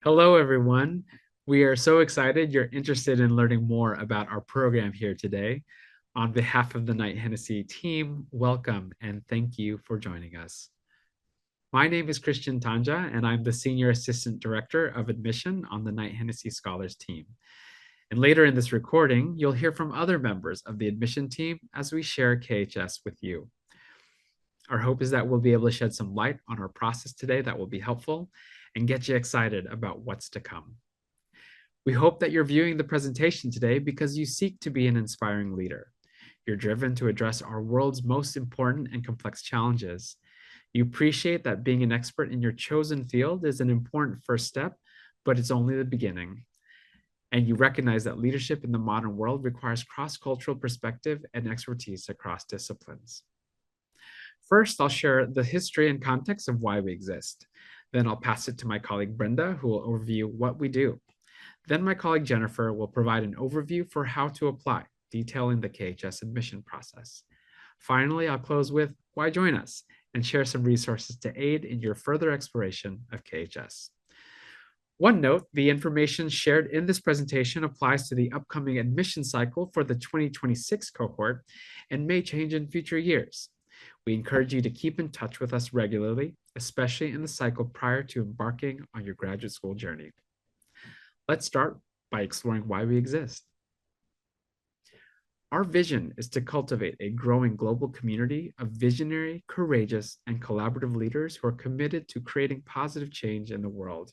Hello, everyone. We are so excited you're interested in learning more about our program here today. On behalf of the Knight-Hennessy team, welcome and thank you for joining us. My name is Christian Tanja, and I'm the Senior Assistant Director of Admission on the Knight-Hennessy Scholars team. And later in this recording, you'll hear from other members of the admission team as we share KHS with you. Our hope is that we'll be able to shed some light on our process today that will be helpful and get you excited about what's to come. We hope that you're viewing the presentation today because you seek to be an inspiring leader. You're driven to address our world's most important and complex challenges. You appreciate that being an expert in your chosen field is an important first step, but it's only the beginning. And you recognize that leadership in the modern world requires cross-cultural perspective and expertise across disciplines. First, I'll share the history and context of why we exist. Then I'll pass it to my colleague Brenda, who will overview what we do. Then my colleague Jennifer will provide an overview for how to apply, detailing the KHS admission process. Finally, I'll close with why join us and share some resources to aid in your further exploration of KHS. One note, the information shared in this presentation applies to the upcoming admission cycle for the 2026 cohort and may change in future years. We encourage you to keep in touch with us regularly, especially in the cycle prior to embarking on your graduate school journey. Let's start by exploring why we exist. Our vision is to cultivate a growing global community of visionary, courageous, and collaborative leaders who are committed to creating positive change in the world.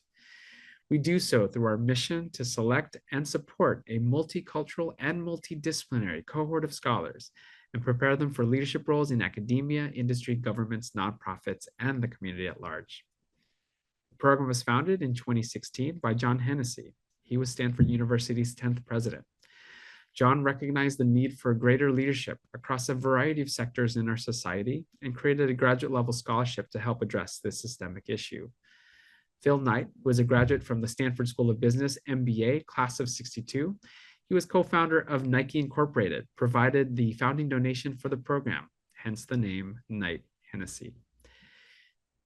We do so through our mission to select and support a multicultural and multidisciplinary cohort of scholars and prepare them for leadership roles in academia, industry, governments, nonprofits, and the community at large. The program was founded in 2016 by John Hennessy. He was Stanford University's 10th president. John recognized the need for greater leadership across a variety of sectors in our society and created a graduate level scholarship to help address this systemic issue. Phil Knight was a graduate from the Stanford School of Business MBA, class of 62. He was co-founder of Nike Incorporated, provided the founding donation for the program, hence the name Knight-Hennessy.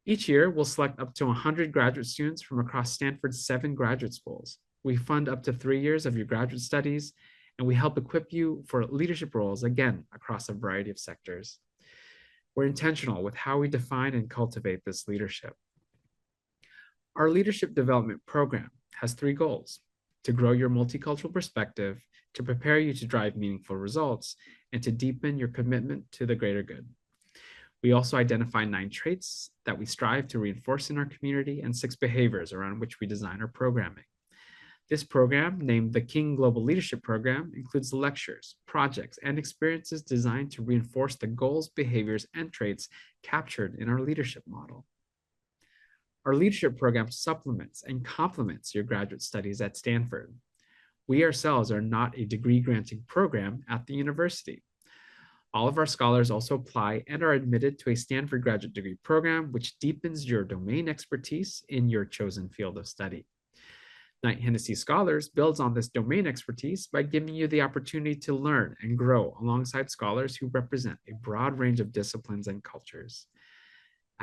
Each year, we'll select up to 100 graduate students from across Stanford's 7 graduate schools. We fund up to 3 years of your graduate studies, and we help equip you for leadership roles, again, across a variety of sectors. We're intentional with how we define and cultivate this leadership. Our leadership development program has 3 goals: to grow your multicultural perspective, to prepare you to drive meaningful results, and to deepen your commitment to the greater good. We also identify 9 traits that we strive to reinforce in our community and 6 behaviors around which we design our programming. This program, named the King Global Leadership Program, includes lectures, projects, and experiences designed to reinforce the goals, behaviors, and traits captured in our leadership model. Our leadership program supplements and complements your graduate studies at Stanford. We ourselves are not a degree-granting program at the university. All of our scholars also apply and are admitted to a Stanford graduate degree program, which deepens your domain expertise in your chosen field of study. Knight-Hennessy Scholars builds on this domain expertise by giving you the opportunity to learn and grow alongside scholars who represent a broad range of disciplines and cultures.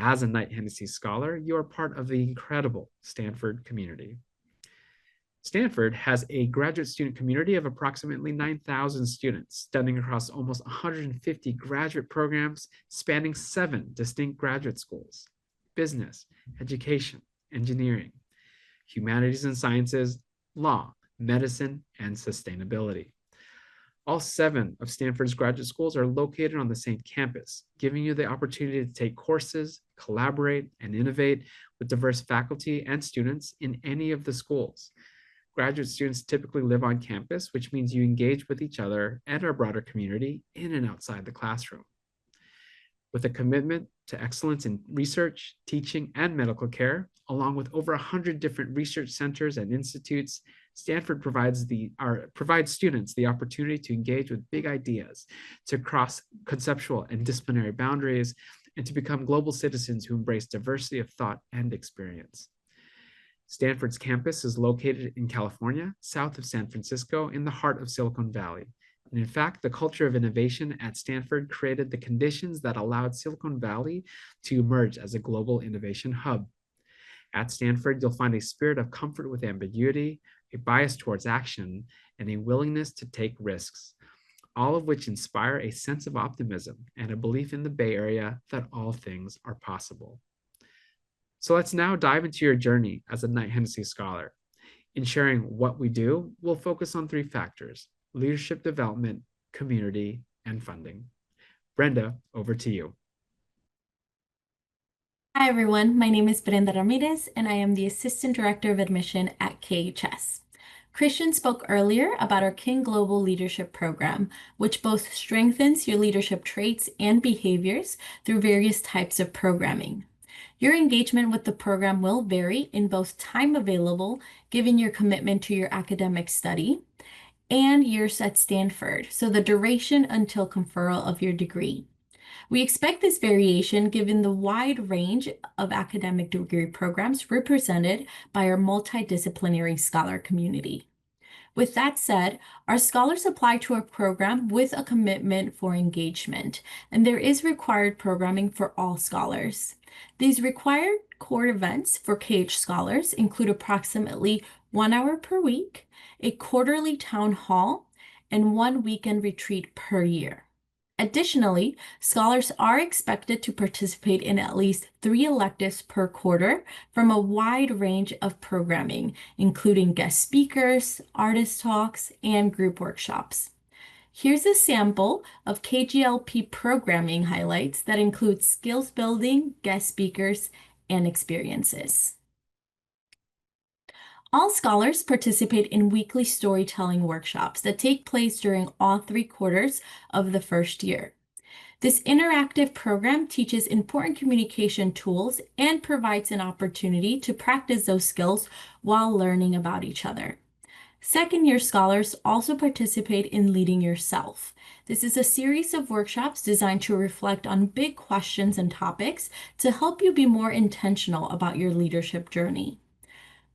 As a Knight-Hennessy Scholar, you are part of the incredible Stanford community. Stanford has a graduate student community of approximately 9,000 students, studying across almost 150 graduate programs spanning 7 distinct graduate schools: business, education, engineering, humanities and sciences, law, medicine, and sustainability. All 7 of Stanford's graduate schools are located on the same campus, giving you the opportunity to take courses, collaborate, and innovate with diverse faculty and students in any of the schools. Graduate students typically live on campus, which means you engage with each other and our broader community in and outside the classroom. With a commitment to excellence in research, teaching, and medical care, along with over 100 different research centers and institutes, Stanford provides students the opportunity to engage with big ideas, to cross conceptual and disciplinary boundaries, and to become global citizens who embrace diversity of thought and experience. Stanford's campus is located in California, south of San Francisco, in the heart of Silicon Valley. And in fact, the culture of innovation at Stanford created the conditions that allowed Silicon Valley to emerge as a global innovation hub. At Stanford, you'll find a spirit of comfort with ambiguity, a bias towards action, and a willingness to take risks, all of which inspire a sense of optimism and a belief in the Bay Area that all things are possible. So let's now dive into your journey as a Knight-Hennessy Scholar. In sharing what we do, we'll focus on three factors: leadership development, community, and funding. Brenda, over to you. Hi everyone, my name is Brenda Ramirez and I am the Assistant Director of Admission at KHS. Christian spoke earlier about our King Global Leadership Program, which both strengthens your leadership traits and behaviors through various types of programming. Your engagement with the program will vary in both time available, given your commitment to your academic study, and years at Stanford, so the duration until conferral of your degree. We expect this variation given the wide range of academic degree programs represented by our multidisciplinary scholar community. With that said, our scholars apply to a program with a commitment for engagement, and there is required programming for all scholars. These required core events for KH scholars include approximately 1 hour per week, a quarterly town hall, and 1 weekend retreat per year. Additionally, scholars are expected to participate in at least 3 electives per quarter from a wide range of programming, including guest speakers, artist talks, and group workshops. Here's a sample of KGLP programming highlights that include skills building, guest speakers, and experiences. All scholars participate in weekly storytelling workshops that take place during all 3 quarters of the first year. This interactive program teaches important communication tools and provides an opportunity to practice those skills while learning about each other. Second-year scholars also participate in Leading Yourself. This is a series of workshops designed to reflect on big questions and topics to help you be more intentional about your leadership journey.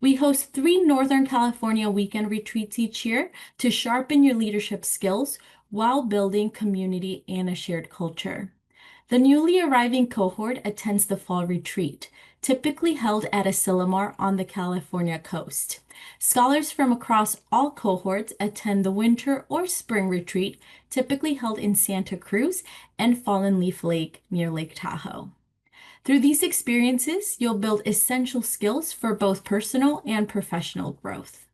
We host 3 Northern California weekend retreats each year to sharpen your leadership skills while building community and a shared culture. The newly arriving cohort attends the fall retreat, typically held at Asilomar on the California coast. Scholars from across all cohorts attend the winter or spring retreat, typically held in Santa Cruz and Fallen Leaf Lake near Lake Tahoe. Through these experiences, you'll build essential skills for both personal and professional growth.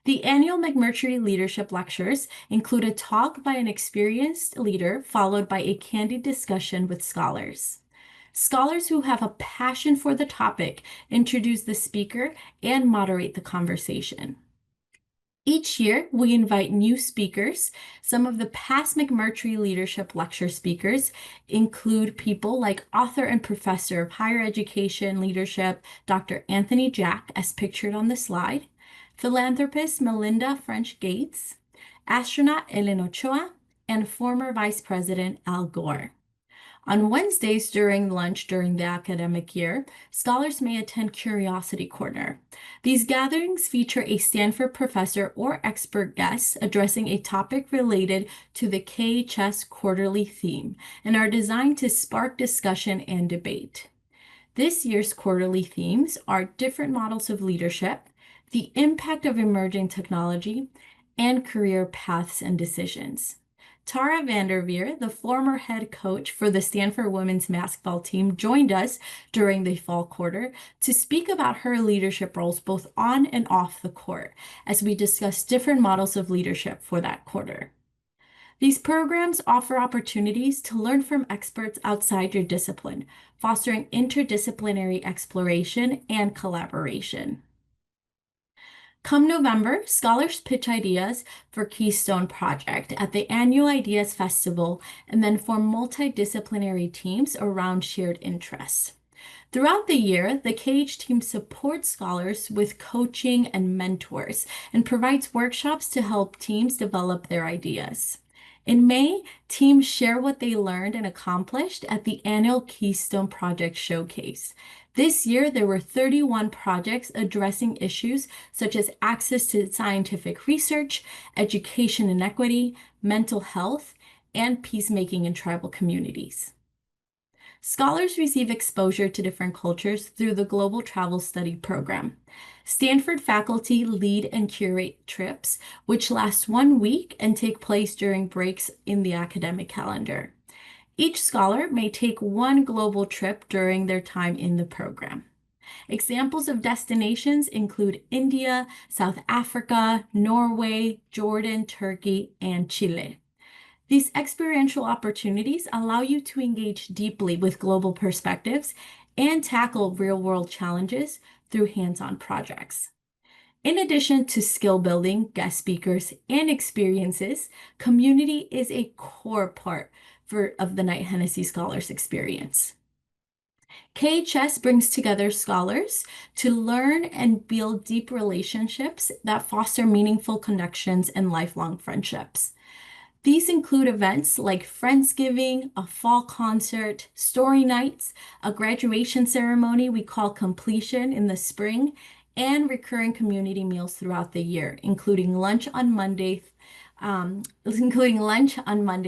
The annual McMurtry Leadership Lectures include a talk by an experienced leader followed by a candid discussion with scholars. Scholars who have a passion for the topic introduce the speaker and moderate the conversation. Each year, we invite new speakers. Some of the past McMurtry Leadership Lecture speakers include people like author and professor of higher education leadership, Dr. Anthony Jack, as pictured on the slide, philanthropist Melinda French Gates, astronaut Ellen Ochoa, and former Vice President Al Gore. On Wednesdays during lunch during the academic year, scholars may attend Curiosity Corner. These gatherings feature a Stanford professor or expert guest addressing a topic related to the KHS quarterly theme and are designed to spark discussion and debate. This year's quarterly themes are different models of leadership, the impact of emerging technology, and career paths and decisions. Tara Vanderveer, the former head coach for the Stanford women's basketball team, joined us during the fall quarter to speak about her leadership roles both on and off the court as we discuss different models of leadership for that quarter. These programs offer opportunities to learn from experts outside your discipline, fostering interdisciplinary exploration and collaboration. Come November, scholars pitch ideas for Keystone Project at the annual Ideas Festival and then form multidisciplinary teams around shared interests. Throughout the year, the KH team supports scholars with coaching and mentors and provides workshops to help teams develop their ideas. In May, teams share what they learned and accomplished at the annual Keystone Project Showcase. This year, there were 31 projects addressing issues such as access to scientific research, education and equity, mental health, and peacemaking in tribal communities. Scholars receive exposure to different cultures through the Global Travel Study Program. Stanford faculty lead and curate trips, which last 1 week and take place during breaks in the academic calendar. Each scholar may take one global trip during their time in the program. Examples of destinations include India, South Africa, Norway, Jordan, Turkey, and Chile. These experiential opportunities allow you to engage deeply with global perspectives and tackle real-world challenges through hands-on projects. In addition to skill building, guest speakers, and experiences, community is a core part of the Knight-Hennessy Scholars experience. KHS brings together scholars to learn and build deep relationships that foster meaningful connections and lifelong friendships. These include events like Friendsgiving, a fall concert, story nights, a graduation ceremony we call completion in the spring, and recurring community meals throughout the year, including lunch on Monday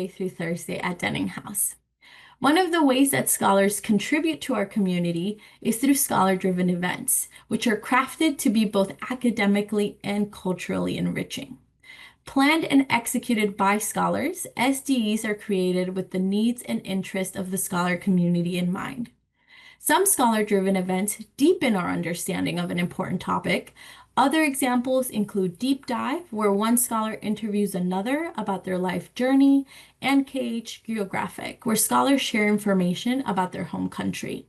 through Thursday at Denning House. One of the ways that scholars contribute to our community is through scholar-driven events, which are crafted to be both academically and culturally enriching. Planned and executed by scholars, SDEs are created with the needs and interests of the scholar community in mind. Some scholar-driven events deepen our understanding of an important topic. Other examples include Deep Dive, where one scholar interviews another about their life journey, and KH Geographic, where scholars share information about their home country.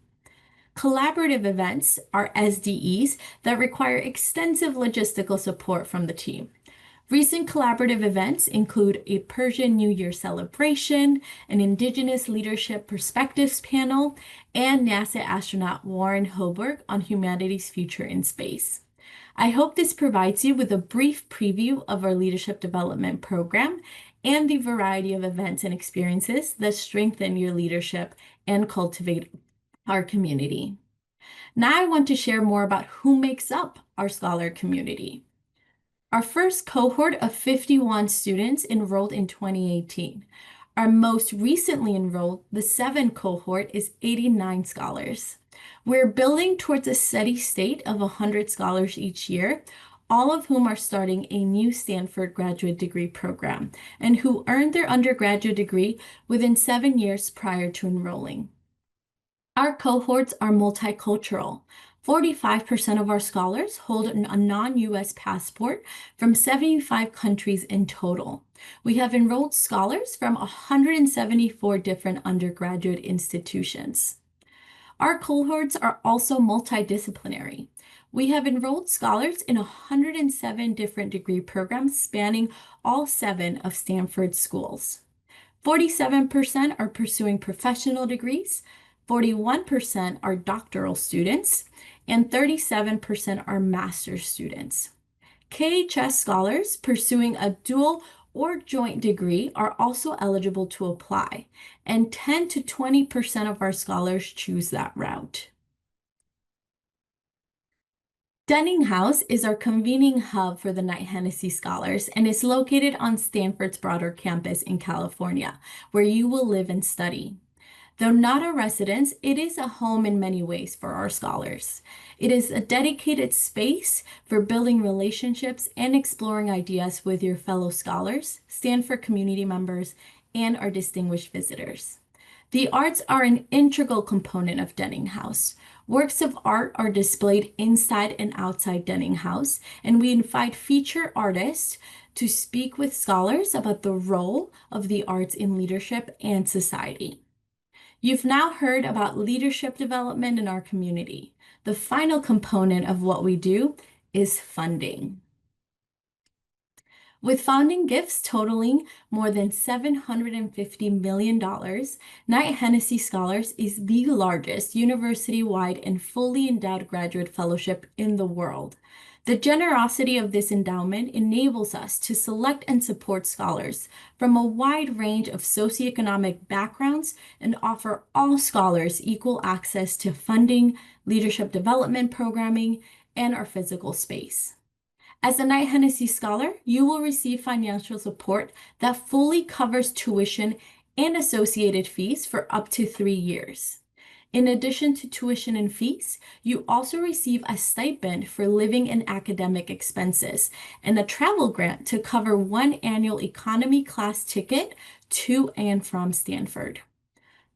Collaborative events are SDEs that require extensive logistical support from the team. Recent collaborative events include a Persian New Year celebration, an Indigenous Leadership Perspectives panel, and NASA astronaut Warren Hoburg on humanity's future in space. I hope this provides you with a brief preview of our leadership development program and the variety of events and experiences that strengthen your leadership and cultivate our community. Now I want to share more about who makes up our scholar community. Our first cohort of 51 students enrolled in 2018. Our most recently enrolled, the 7 cohort, is 89 scholars. We're building towards a steady state of 100 scholars each year, all of whom are starting a new Stanford graduate degree program and who earned their undergraduate degree within 7 years prior to enrolling. Our cohorts are multicultural. 45% of our scholars hold a non-US passport from 75 countries in total. We have enrolled scholars from 174 different undergraduate institutions. Our cohorts are also multidisciplinary. We have enrolled scholars in 107 different degree programs spanning all 7 of Stanford's schools. 47% are pursuing professional degrees, 41% are doctoral students, and 37% are master's students. KHS scholars pursuing a dual or joint degree are also eligible to apply, and 10 to 20% of our scholars choose that route. Denning House is our convening hub for the Knight-Hennessy Scholars and is located on Stanford's broader campus in California, where you will live and study. Though not a residence, it is a home in many ways for our scholars. It is a dedicated space for building relationships and exploring ideas with your fellow scholars, Stanford community members, and our distinguished visitors. The arts are an integral component of Denning House. Works of art are displayed inside and outside Denning House, and we invite featured artists to speak with scholars about the role of the arts in leadership and society. You've now heard about leadership development in our community. The final component of what we do is funding. With founding gifts totaling more than $750 million, Knight-Hennessy Scholars is the largest university-wide and fully endowed graduate fellowship in the world. The generosity of this endowment enables us to select and support scholars from a wide range of socioeconomic backgrounds and offer all scholars equal access to funding, leadership development programming, and our physical space. As a Knight-Hennessy Scholar, you will receive financial support that fully covers tuition and associated fees for up to 3 years. In addition to tuition and fees, you also receive a stipend for living and academic expenses and a travel grant to cover one annual economy class ticket to and from Stanford.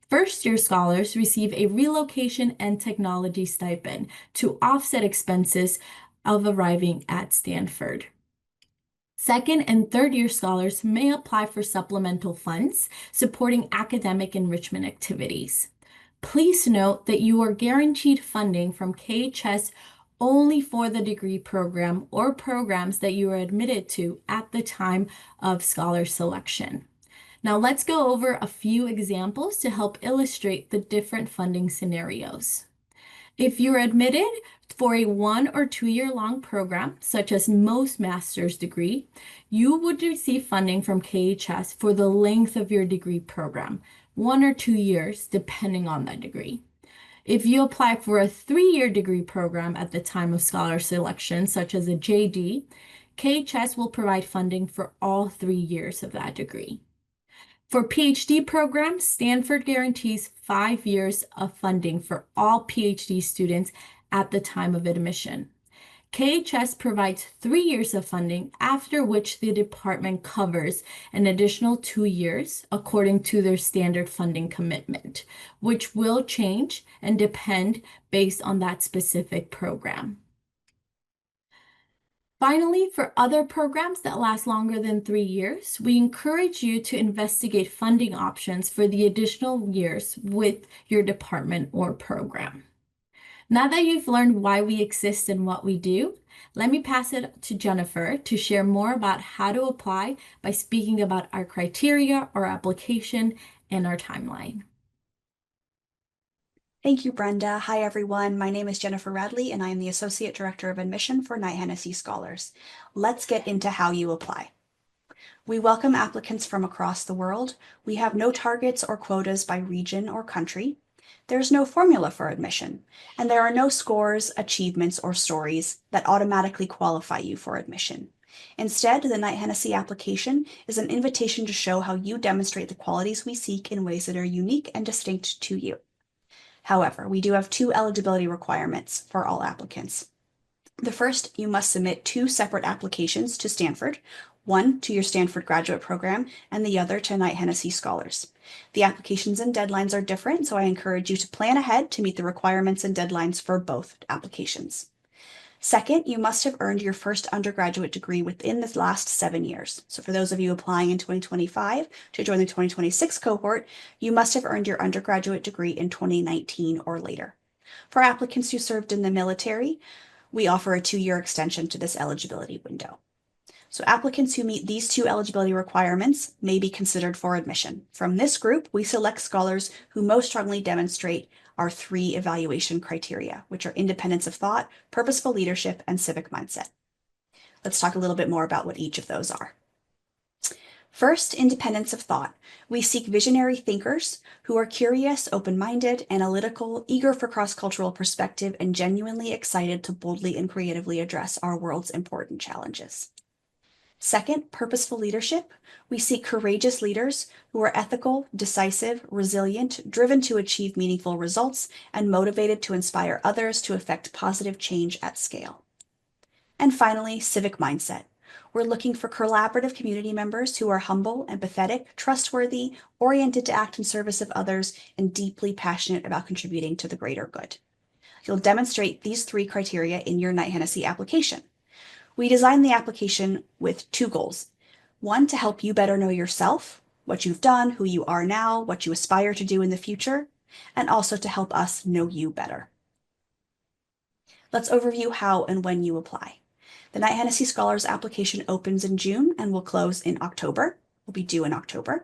First-year scholars receive a relocation and technology stipend to offset expenses of arriving at Stanford. Second and third-year scholars may apply for supplemental funds supporting academic enrichment activities. Please note that you are guaranteed funding from KHS only for the degree program or programs that you are admitted to at the time of scholar selection. Now let's go over a few examples to help illustrate the different funding scenarios. If you're admitted for a 1 or 2 year long program, such as most master's degree, you would receive funding from KHS for the length of your degree program, 1 or 2 years, depending on that degree. If you apply for a 3-year degree program at the time of scholar selection, such as a JD, KHS will provide funding for all 3 years of that degree. For PhD programs, Stanford guarantees 5 years of funding for all PhD students at the time of admission. KHS provides 3 years of funding, after which the department covers an additional 2 years according to their standard funding commitment, which will change and depend based on that specific program. Finally, for other programs that last longer than 3 years, we encourage you to investigate funding options for the additional years with your department or program. Now that you've learned why we exist and what we do, let me pass it to Jennifer to share more about how to apply by speaking about our criteria, our application, and our timeline. Thank you, Brenda. Hi, everyone. My name is Jennifer Radley, and I am the Associate Director of Admission for Knight-Hennessy Scholars. Let's get into how you apply. We welcome applicants from across the world. We have no targets or quotas by region or country. There's no formula for admission, and there are no scores, achievements, or stories that automatically qualify you for admission. Instead, the Knight-Hennessy application is an invitation to show how you demonstrate the qualities we seek in ways that are unique and distinct to you. However, we do have 2 eligibility requirements for all applicants. The first, you must submit 2 separate applications to Stanford, one to your Stanford graduate program and the other to Knight-Hennessy Scholars. The applications and deadlines are different, so I encourage you to plan ahead to meet the requirements and deadlines for both applications. Second, you must have earned your first undergraduate degree within the last 7 years. So for those of you applying in 2025 to join the 2026 cohort, you must have earned your undergraduate degree in 2019 or later. For applicants who served in the military, we offer a 2-year extension to this eligibility window. So applicants who meet these 2 eligibility requirements may be considered for admission. From this group, we select scholars who most strongly demonstrate our 3 evaluation criteria, which are independence of thought, purposeful leadership, and civic mindset. Let's talk a little bit more about what each of those are. First, independence of thought. We seek visionary thinkers who are curious, open-minded, analytical, eager for cross-cultural perspective, and genuinely excited to boldly and creatively address our world's important challenges. Second, purposeful leadership. We seek courageous leaders who are ethical, decisive, resilient, driven to achieve meaningful results, and motivated to inspire others to effect positive change at scale. And finally, civic mindset. We're looking for collaborative community members who are humble, empathetic, trustworthy, oriented to act in service of others, and deeply passionate about contributing to the greater good. You'll demonstrate these 3 criteria in your Knight-Hennessy application. We designed the application with 2 goals. One, to help you better know yourself, what you've done, who you are now, what you aspire to do in the future, and also to help us know you better. Let's overview how and when you apply. The Knight-Hennessy Scholars application opens in June and will close in October. Will be due in October.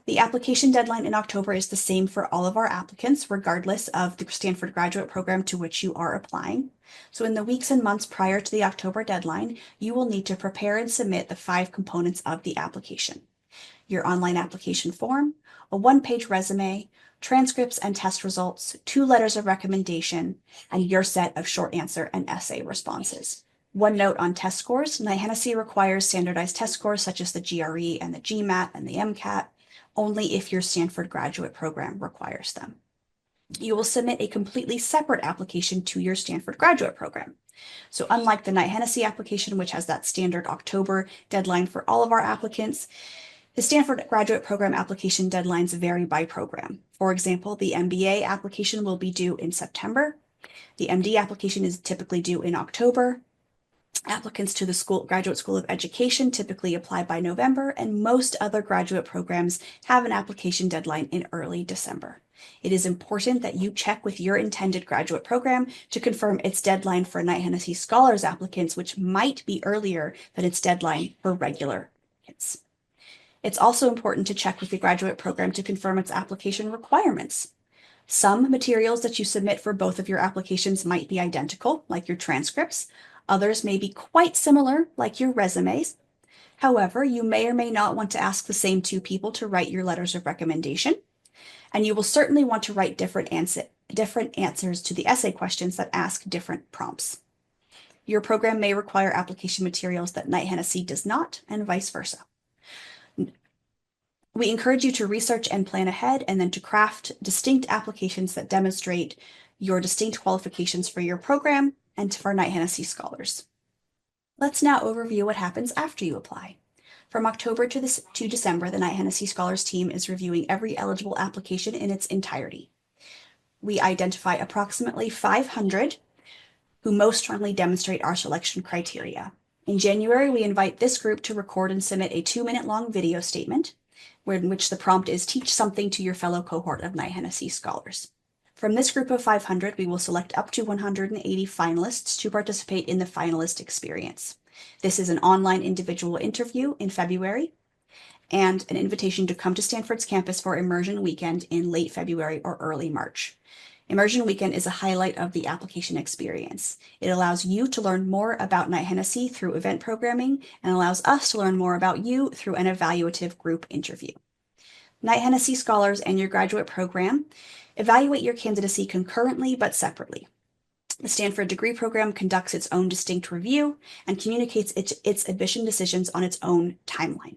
The application deadline in October is the same for all of our applicants, regardless of the Stanford graduate program to which you are applying. So in the weeks and months prior to the October deadline, you will need to prepare and submit the 5 components of the application: your online application form, a 1-page resume, transcripts and test results, 2 letters of recommendation, and your set of short answer and essay responses. One note on test scores: Knight-Hennessy requires standardized test scores such as the GRE and the GMAT and the MCAT, only if your Stanford graduate program requires them. You will submit a completely separate application to your Stanford graduate program. So unlike the Knight-Hennessy application, which has that standard October deadline for all of our applicants, the Stanford graduate program application deadlines vary by program. For example, the MBA application will be due in September. The MD application is typically due in October. Applicants to the Graduate School of Education typically apply by November, and most other graduate programs have an application deadline in early December. It is important that you check with your intended graduate program to confirm its deadline for Knight-Hennessy Scholars applicants, which might be earlier than its deadline for regular applicants. It's also important to check with the graduate program to confirm its application requirements. Some materials that you submit for both of your applications might be identical, like your transcripts. Others may be quite similar, like your resumes. However, you may or may not want to ask the same two people to write your letters of recommendation, and you will certainly want to write different answers to the essay questions that ask different prompts. Your program may require application materials that Knight-Hennessy does not, and vice versa. We encourage you to research and plan ahead, and then to craft distinct applications that demonstrate your distinct qualifications for your program and for Knight-Hennessy Scholars. Let's now overview what happens after you apply. From October to December, the Knight-Hennessy Scholars team is reviewing every eligible application in its entirety. We identify approximately 500 who most strongly demonstrate our selection criteria. In January, we invite this group to record and submit a 2-minute-long video statement, in which the prompt is teach something to your fellow cohort of Knight-Hennessy Scholars. From this group of 500, we will select up to 180 finalists to participate in the finalist experience. This is an online individual interview in February and an invitation to come to Stanford's campus for Immersion Weekend in late February or early March. Immersion Weekend is a highlight of the application experience. It allows you to learn more about Knight-Hennessy through event programming and allows us to learn more about you through an evaluative group interview. Knight-Hennessy Scholars and your graduate program evaluate your candidacy concurrently but separately. The Stanford degree program conducts its own distinct review and communicates its admission decisions on its own timeline.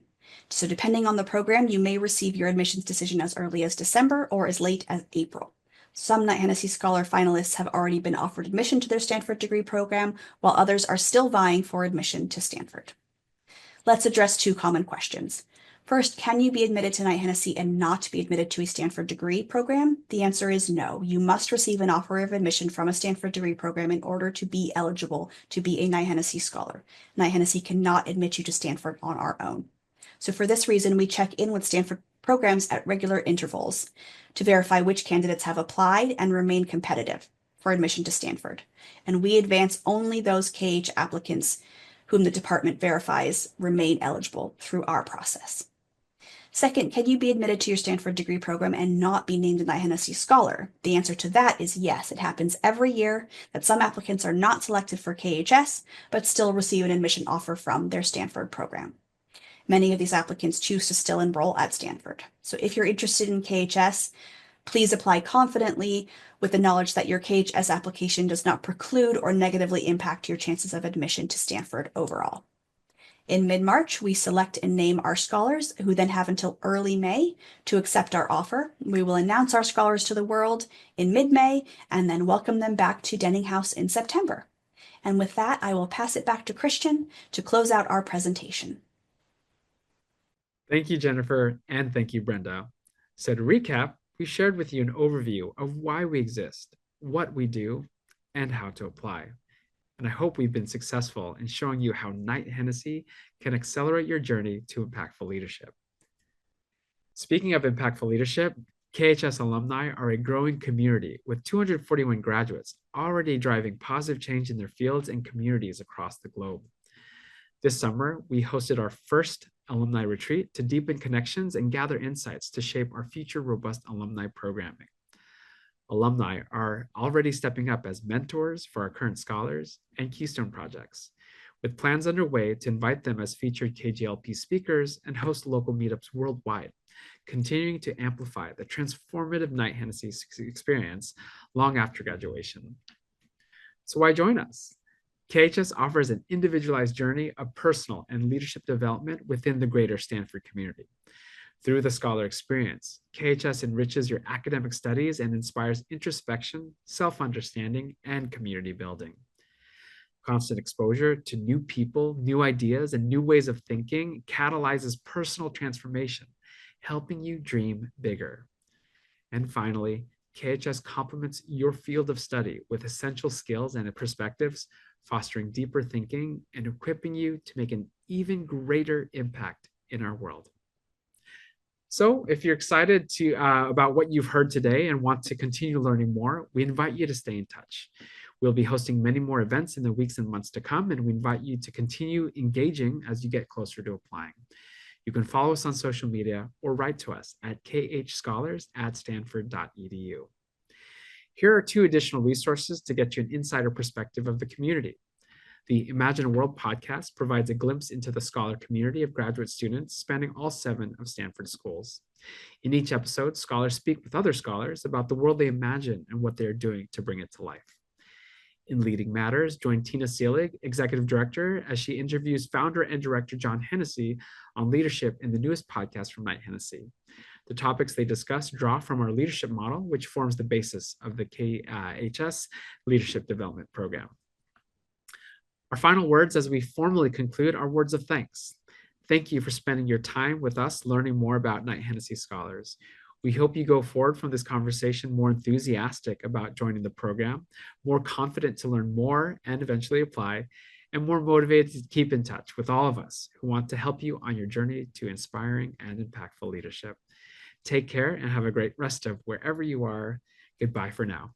So depending on the program, you may receive your admissions decision as early as December or as late as April. Some Knight-Hennessy Scholar finalists have already been offered admission to their Stanford degree program, while others are still vying for admission to Stanford. Let's address 2 common questions. First, can you be admitted to Knight-Hennessy and not be admitted to a Stanford degree program? The answer is no. You must receive an offer of admission from a Stanford degree program in order to be eligible to be a Knight-Hennessy Scholar. Knight-Hennessy cannot admit you to Stanford on our own. So for this reason, we check in with Stanford programs at regular intervals to verify which candidates have applied and remain competitive for admission to Stanford. And we advance only those KH applicants whom the department verifies remain eligible through our process. Second, can you be admitted to your Stanford degree program and not be named a Knight-Hennessy Scholar? The answer to that is yes. It happens every year that some applicants are not selected for KHS, but still receive an admission offer from their Stanford program. Many of these applicants choose to still enroll at Stanford. So if you're interested in KHS, please apply confidently with the knowledge that your KHS application does not preclude or negatively impact your chances of admission to Stanford overall. In mid-March, we select and name our scholars, who then have until early May to accept our offer. We will announce our scholars to the world in mid-May and then welcome them back to Denning House in September. And with that, I will pass it back to Christian to close out our presentation. Thank you, Jennifer, and thank you, Brenda. So to recap, we shared with you an overview of why we exist, what we do, and how to apply. And I hope we've been successful in showing you how Knight-Hennessy can accelerate your journey to impactful leadership. Speaking of impactful leadership, KHS alumni are a growing community with 241 graduates already driving positive change in their fields and communities across the globe. This summer, we hosted our first alumni retreat to deepen connections and gather insights to shape our future robust alumni programming. Alumni are already stepping up as mentors for our current scholars and Keystone projects, with plans underway to invite them as featured KGLP speakers and host local meetups worldwide, continuing to amplify the transformative Knight-Hennessy experience long after graduation. So why join us? KHS offers an individualized journey of personal and leadership development within the greater Stanford community. Through the Scholar Experience, KHS enriches your academic studies and inspires introspection, self-understanding, and community building. Constant exposure to new people, new ideas, and new ways of thinking catalyzes personal transformation, helping you dream bigger. And finally, KHS complements your field of study with essential skills and perspectives, fostering deeper thinking and equipping you to make an even greater impact in our world. So if you're excited about what you've heard today and want to continue learning more, we invite you to stay in touch. We'll be hosting many more events in the weeks and months to come, and we invite you to continue engaging as you get closer to applying. You can follow us on social media or write to us at khscholars@stanford.edu. Here are 2 additional resources to get you an insider perspective of the community. The Imagine a World podcast provides a glimpse into the scholar community of graduate students spanning all 7 of Stanford schools. In each episode, scholars speak with other scholars about the world they imagine and what they are doing to bring it to life. In Leading Matters, join Tina Seelig, Executive Director, as she interviews founder and director John Hennessy on leadership in the newest podcast from Knight-Hennessy. The topics they discuss draw from our leadership model, which forms the basis of the KHS Leadership Development Program. Our final words as we formally conclude are words of thanks. Thank you for spending your time with us learning more about Knight-Hennessy Scholars. We hope you go forward from this conversation more enthusiastic about joining the program, more confident to learn more and eventually apply, and more motivated to keep in touch with all of us who want to help you on your journey to inspiring and impactful leadership. Take care and have a great rest of wherever you are. Goodbye for now.